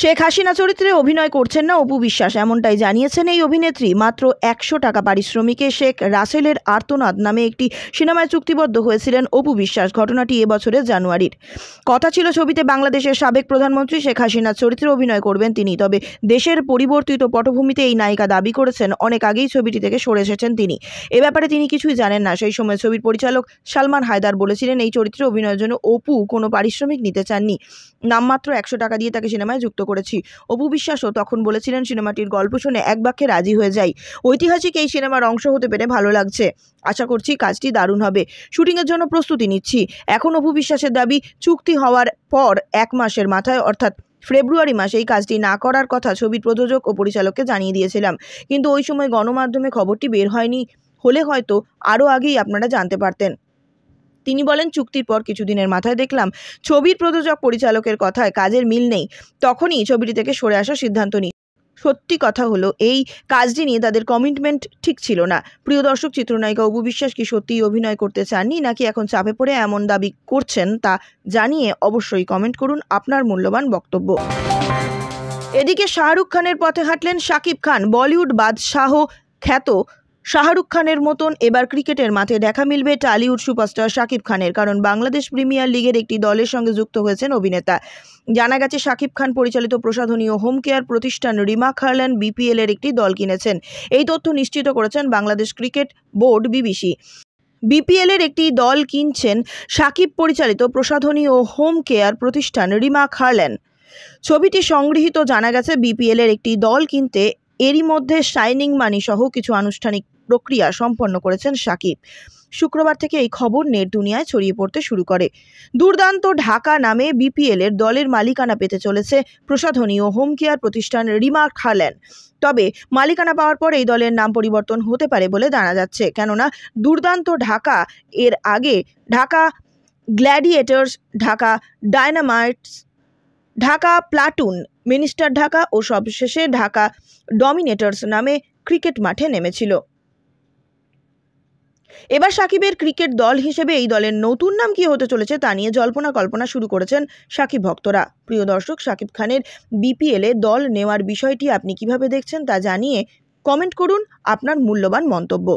শেখ হাসিনা চরিত্রে অভিনয় করছেন না অপু বিশ্বাস, এমনটাই জানিয়েছেন এই অভিনেত্রী। মাত্র 100 টাকা পারিশ্রমিকে শেখ রাসেলের আর্তনাদ নামে একটি সিনেমায় চুক্তিবদ্ধ হয়েছিলেন অপু বিশ্বাস। ঘটনাটি এবছরের জানুয়ারির কথা ছিল। ছবিতে বাংলাদেশের সাবেক প্রধানমন্ত্রী শেখ হাসিনার চরিত্রে অভিনয় করবেন তিনি। তবে দেশের পরিবর্তিত পটভূমিতে এই নায়িকা দাবি করেছেন অনেক আগেই ছবিটি থেকে সরে এসেছেন তিনি। এ ব্যাপারে তিনি কিছুই জানেন না। সেই সময় ছবির পরিচালক সালমান হায়দার বলেছিলেন এই চরিত্রে অভিনয়ের জন্য অপু কোনো পারিশ্রমিক নিতে চাননি, নামমাত্র 100 টাকা দিয়ে তাকে সিনেমায় যুক্ত করেছি। অপু বিশ্বাসও তখন বলেছিলেন সিনেমাটির গল্প শুনে এক বাক্যে রাজি হয়ে যাই। ঐতিহাসিক এই সিনেমার অংশ হতে পেরে ভালো লাগছে। আশা করছি কাজটি দারুণ হবে। শুটিংয়ের জন্য প্রস্তুতি নিচ্ছি। এখন অপু বিশ্বাসের দাবি, চুক্তি হওয়ার পর 1 মাসের মাথায় অর্থাৎ ফেব্রুয়ারি মাসে এই কাজটি না করার কথা ছবির প্রযোজক ও পরিচালককে জানিয়ে দিয়েছিলাম, কিন্তু ওই সময় গণমাধ্যমে খবরটি বের হয়নি। হলে হয়তো আরও আগেই আপনারা জানতে পারতেন। তিনি বলেন, চুক্তির পর কিছুদিনের মাথায় দেখলাম ছবির প্রযোজক পরিচালকের কথায় কাজের মিল নেই। তখনই ছবিটি থেকে সরে আসার সিদ্ধান্ত নিই। সত্যি কথা হলো এই কাজটি নিয়ে তাদের কমিটমেন্ট ঠিক ছিল না। প্রিয় দর্শক, চিত্রনায়িকা অপু বিশ্বাস কি সত্যিই অভিনয় করতে চাননি, নাকি এখন চাপে পড়ে এমন দাবি করছেন তা জানিয়ে অবশ্যই কমেন্ট করুন আপনার মূল্যবান বক্তব্য। এদিকে শাহরুখ খানের পথে হাঁটলেন শাকিব খান। বলিউড বাদশাহ খ্যাত শাহরুখ খানের মতন এবার ক্রিকেটের মাঠে দেখা মিলবে টলিউড সুপারস্টার শাকিব খানের, কারণ বাংলাদেশ প্রিমিয়ার লিগের একটি দলের সঙ্গে যুক্ত হয়েছেন অভিনেতা। জানা গেছে শাকিব খান পরিচালিত প্রসাধনী ও হোম কেয়ার প্রতিষ্ঠান রিমাক হারল্যান্ড বিপিএল এর একটি দল কিনেছেন। এই তথ্য নিশ্চিত করেছেন Bangladesh cricket board BBC. BPL এর একটি দল কিনছেন শাকিব পরিচালিত প্রসাধনী ও হোম কেয়ার প্রতিষ্ঠান রিমাক হারল্যান্ড। ছবিটি সংগৃহীত। জানা গেছে বিপিএল এর একটি দল কিনতে এরই মধ্যে সাইনিং মানি সহ কিছু আনুষ্ঠানিক প্রক্রিয়া সম্পন্ন করেছেন শাকিব। শুক্রবার থেকে এই খবর নেট দুনিয়ায় ছড়িয়ে পড়তে শুরু করে। দুর্দান্ত ঢাকা নামে বিপিএল এর দলের মালিকানা পেতে চলেছে প্রসাধনী ও হোম কেয়ার প্রতিষ্ঠান রিমাক হারল্যান্ড। তবে মালিকানা পাওয়ার পর এই দলের নাম পরিবর্তন হতে পারে বলে জানা যাচ্ছে, কেননা দুর্দান্ত ঢাকা এর আগে Dhaka Gladiators, Dhaka Dynamites, Dhaka Platoon, Minister Dhaka ও সবশেষে ঢাকা ডমিনেটর্স নামে ক্রিকেট মাঠে নেমেছিল। এবার শাকিবের ক্রিকেট দল হিসেবে এই দলের নতুন নাম কি হতে চলেছে তা নিয়ে জল্পনা কল্পনা শুরু করেছেন শাকিব ভক্তরা। প্রিয় দর্শক, শাকিব খানের বিপিএল এ দল নেওয়ার বিষয়টি আপনি কিভাবে দেখছেন তা জানিয়ে কমেন্ট করুন আপনার মূল্যবান মন্তব্য।